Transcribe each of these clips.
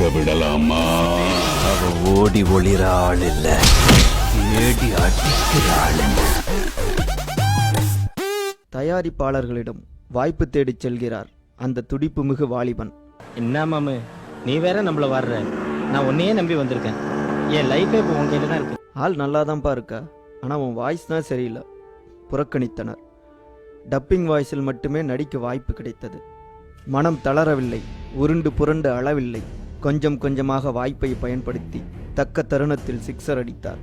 தெறிக்க விடலாமா? அவ ஓடி ஒளிர ஆள் இல்ல, ஏடி அடிக்கிற ஆள். தயாரிப்பாளர்களிடம் வாய்ப்பு தேடிச் செல்கிறார் அந்த துடிப்பு மிகு வாலிபன். என்ன மாமு, நீ வேற நம்மள வர்ற, நான் உன்னையே நம்பி வந்திருக்கேன். என் லைஃபே இப்போ உன் கையில தான் இருக்கு. ஆள் நல்லாதான்ப்பா இருக்கா, ஆனால் உன் வாய்ஸ் தான் சரியில்லை. புறக்கணித்தனர். டப்பிங் வாய்ஸில் மட்டுமே நடிக்க வாய்ப்பு கிடைத்தது. மனம் தளரவில்லை, உருண்டு புரண்டு அளவில்லை. கொஞ்சம் கொஞ்சமாக வாய்ப்பை பயன்படுத்தி தக்க தருணத்தில் சிக்ஸர் அடித்தார்.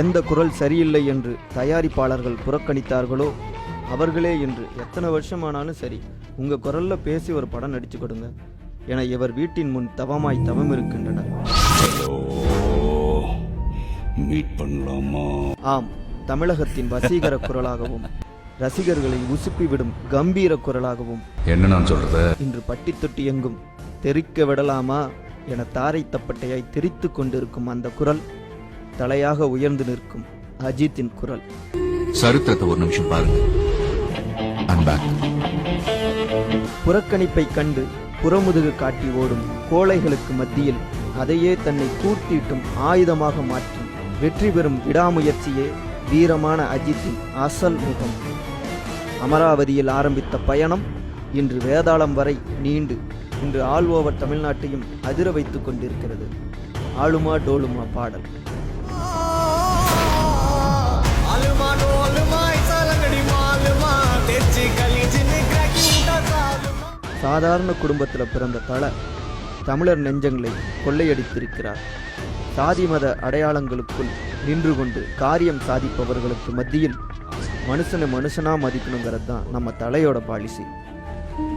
எந்த குரல் சரியில்லை என்று தயாரிப்பாளர்கள் புறக்கணித்தார்களோ அவர்களே இன்று எத்தனை வருஷமானாலும் சரி, உங்கள் குரலில் பேசி ஒரு படம் நடிச்சு கொடுங்க என இவர் வீட்டின் முன் தவமாய் தவம் இருக்கின்றனர். மீட் பண்ணலாமா? ஆம், தமிழகத்தின் வசீகர குரலாகவும் ரசிகர்களை உசுப்பிவிடும் கம்பீர குரலாகவும் என்ன நான் சொல்றது, இன்று பட்டி தொட்டி எங்கும் தெறிக்க விடலாமா என தாரை தப்பட்டையாய் தெரித்து கொண்டிருக்கும் அந்த குரல் தலையாக உயர்ந்து நிற்கும் அஜித்தின் குரல். சரித்திரத்தை ஒரு நிமிஷம் பாருங்க. புறக்கணிப்பை கண்டு புறமுதுகு காட்டி ஓடும் கோழைகளுக்கு மத்தியில் அதையே தன்னை கூட்டிட்டும் ஆயுதமாக மாற்றும் வெற்றி பெறும் விடாமுயற்சியே வீரமான அஜித்தின் அசல் முகம். அமராவதியில் ஆரம்பித்த பயணம் இன்று வேதாளம் வரை நீண்டு இன்று ஆல் ஓவர் தமிழ்நாட்டையும் அதிர வைத்துக் கொண்டிருக்கிறது. ஆளுமா டோலுமா பாடல். சாதாரண குடும்பத்தில் பிறந்த தல தமிழர் நெஞ்சங்களை கொள்ளையடித்திருக்கிறார். சாதி மத அடையாளங்களுக்குள் நின்று கொண்டு காரியம் சாதிப்பவர்களுக்கு மத்தியில் மனுஷனை மனுஷனா மதிக்கணுங்கிறது தான் நம்ம தலையோட பாலிசி.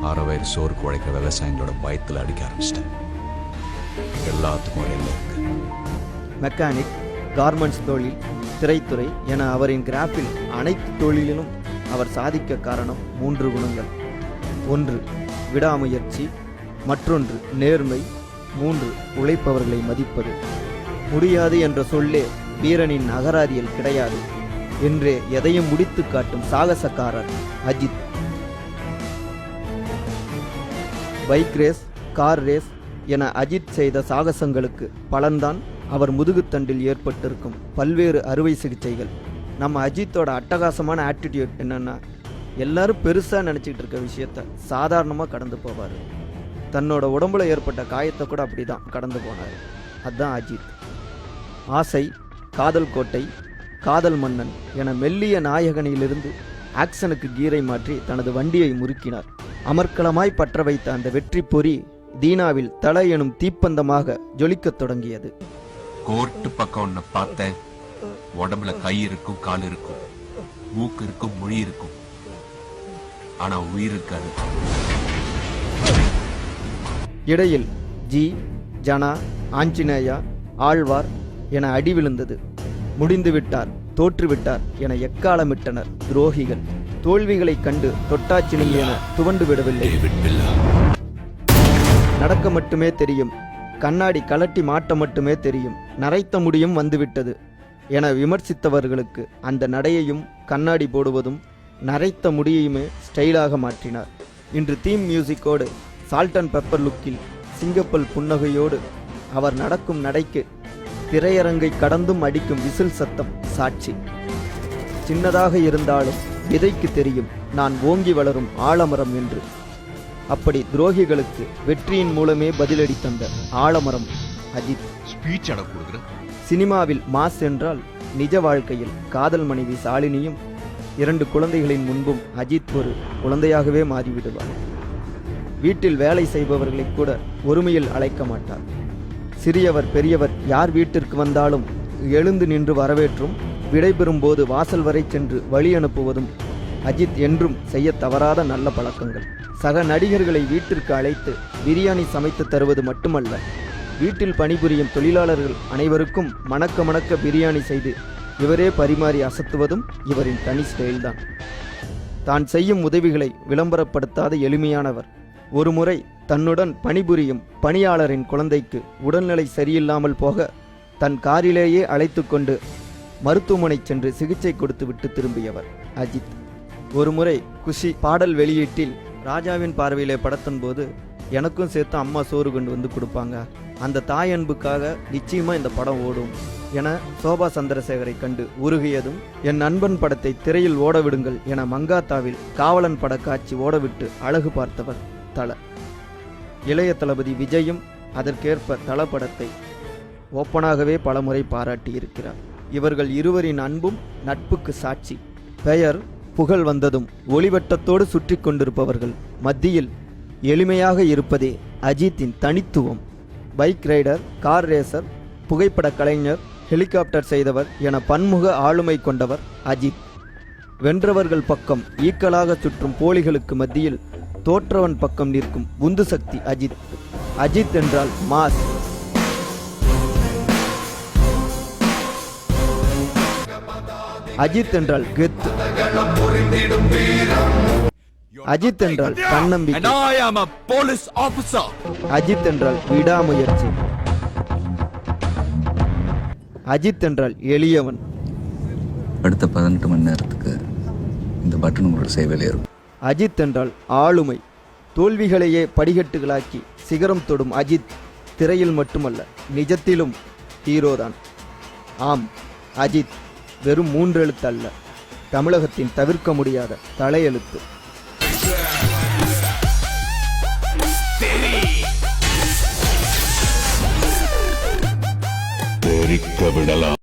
6 வயது சோறு குழைக்கிற விவசாயிகளோட பயத்தில் அடிக்க ஆரம்பிச்சிட்டேன். எல்லாத்துக்கும் ஒரு எல்லை இருக்கு. மெக்கானிக், கார்மெண்ட்ஸ் தொழில், திரைத்துறை என அவரின் கிராஃபில் அனைத்து தொழிலிலும் அவர் சாதிக்க காரணம் 3 குணங்கள். 1 விடாமுயற்சி, மற்றொன்று நேர்மை, 3 உழைப்பவர்களை மதிப்பது. முடியாது என்ற சொல்லே வீரனின் அகராதியில் கிடையாது என்றே எதையும் முடித்து காட்டும் சாகசக்காரர் Ajith. Bike race, car race என அஜித் செய்த சாகசங்களுக்கு பலன்தான் அவர் முதுகுத்தண்டில் ஏற்பட்டிருக்கும் பல்வேறு அறுவை சிகிச்சைகள். நம்ம அஜித்தோட அட்டகாசமான ஆட்டிடியூட் என்னன்னா, எல்லாரும் பெருசாக நினச்சிக்கிட்டு இருக்க விஷயத்த சாதாரணமாக கடந்து போவார். தன்னோட உடம்புல ஏற்பட்ட காயத்தை கூட அப்படி தான் கடந்து போனார். அதுதான் அஜித். ஆசை, காதல் கோட்டை, காதல் மன்னன் என மெல்லிய நாயகனிலிருந்து ஆக்சனுக்கு கீரை மாற்றி தனது வண்டியை முறுக்கினார். அமர்க்களமாய் பற்ற வைத்த அந்த வெற்றி பொறி தீனாவில் தலை எனும் தீப்பந்தமாக ஜொலிக்கத் தொடங்கியது. கோர்ட்டு பக்கம் ஒன்ன பார்த்தேன். உடம்புல கை இருக்கும், கால் இருக்கும், மூக்கு இருக்கும், மொழி இருக்கும், ஆனா உயிர் இருக்காது. இடையில் ஜி, ஜனா, ஆஞ்சநேயா, ஆழ்வார் என அடி விழுந்தது. முடிந்துவிட்டார், தோற்றுவிட்டார் என எக்காலமிட்டனர் துரோகிகள். தோல்விகளைக் கண்டு தொட்டாச்சினில் என துவண்டு விடவில்லை. நடக்க மட்டுமே தெரியும், கண்ணாடி கலட்டி மாட்ட மட்டுமே தெரியும், நரைத்த முடியும் வந்துவிட்டது என விமர்சித்தவர்களுக்கு அந்த நடையையும் கண்ணாடி போடுவதும் நரைத்த முடியுமே ஸ்டைலாக மாற்றினார். இன்று தீம் மியூசிக்கோடு சால்ட் அண்ட் பெப்பர் லுக்கில் சிங்கப்பல் புன்னகையோடு அவர் நடக்கும் நடைக்கு திரையரங்கை கடந்தும் அடிக்கும் விசில் சத்தம் சாட்சி. சின்னதாக இருந்தாலும் விதைக்கு தெரியும் நான் ஓங்கி வளரும் ஆலமரம் என்று. அப்படி துரோகிகளுக்கு வெற்றியின் மூலமே பதிலடி தந்த ஆலமரம் அஜித். சினிமாவில் மாஸ் என்றால் நிஜ வாழ்க்கையில் காதல் மனைவி சாலினியும் 2 குழந்தைகளின் முன்பும் அஜித் ஒரு குழந்தையாகவே மாறிவிடுவார். வீட்டில் வேலை செய்பவர்களை கூட ஒருமையில் அழைக்க மாட்டார். சிறியவர் பெரியவர் யார் வீட்டிற்கு வந்தாலும் எழுந்து நின்று வரவேற்றும் விடைபெறும் போது வாசல் வரை சென்று வழி அனுப்புவதும் அஜித் என்றும் செய்ய தவறாத நல்ல பழக்கங்கள். சக நடிகர்களை வீட்டிற்கு அழைத்து பிரியாணி சமைத்து தருவது மட்டுமல்ல, வீட்டில் பணிபுரியும் தொழிலாளர்கள் அனைவருக்கும் மணக்க மணக்க பிரியாணி செய்து இவரே பரிமாறி அசத்துவதும் இவரின் தனி ஸ்டைல்தான். தான் செய்யும் உதவிகளை விளம்பரப்படுத்தாத எளிமையானவர். ஒருமுறை தன்னுடன் பணிபுரியும் பணியாளரின் குழந்தைக்கு உடல்நிலை சரியில்லாமல் போக தன் காரிலேயே அழைத்து கொண்டு மருத்துவமனை சென்று சிகிச்சை கொடுத்துவிட்டு திரும்பியவர் அஜித். ஒருமுறை குஷி பாடல் வெளியீட்டில் ராஜாவின் பார்வையிலே படத்தின் போது எனக்கும் சேர்த்து அம்மா சோறு கொண்டு வந்து கொடுப்பாங்க. அந்த தாய் அன்புக்காக நிச்சயமா இந்த படம் ஓடும் என சோபா சந்திரசேகரை கண்டு உருகியதும், என் நண்பன் படத்தை திரையில் ஓடவிடுங்கள் என மங்காத்தாவில் காவலன் பட காட்சி ஓடவிட்டு அழகு பார்த்தவர் தல. இளைய தளபதி விஜயும் அதற்கேற்ப தல படத்தை ஓப்பனாகவே பலமுறை பாராட்டியிருக்கிறார். இவர்கள் இருவரின் அன்பும் நட்புக்கு சாட்சி. பெயர் புகழ் வந்ததும் ஒளிவட்டத்தோடு சுற்றி கொண்டிருப்பவர்கள் மத்தியில் எளிமையாக இருப்பதே அஜித்தின் தனித்துவம். பைக் ரைடர், கார் ரேசர், புகைப்பட கலைஞர், ஹெலிகாப்டர் செய்தவர் என பன்முக ஆளுமை கொண்டவர் அஜித். வென்றவர்கள் பக்கம் ஈக்கலாக சுற்றும் போலிகளுக்கு மத்தியில் தோற்றவன் பக்கம் நிற்கும் உந்து சக்தி அஜித். அஜித் என்றால் மாஸ். அஜித் என்றால் கெத்து. அஜித் என்றால் தன்னம்பிக்கை. அஜித் என்றால் விடாமுயற்சி. அஜித் என்றால் எளியவன். அடுத்த 18 மணி நேரத்துக்கு இந்த பட்டன் உங்களோட சேவையில் இருக்கும். அஜித் என்றால் ஆளுமை. தோல்விகளையே படிகட்டுகளாக்கி சிகரம் தொடும் அஜித் திரையில் மட்டுமல்ல, நிஜத்திலும் ஹீரோதான். ஆம், அஜித் வெறும் 3 எழுத்து அல்ல, தமிழகத்தின் தவிர்க்க முடியாத தலையெழுத்து. தெரிக்க விடலாம்.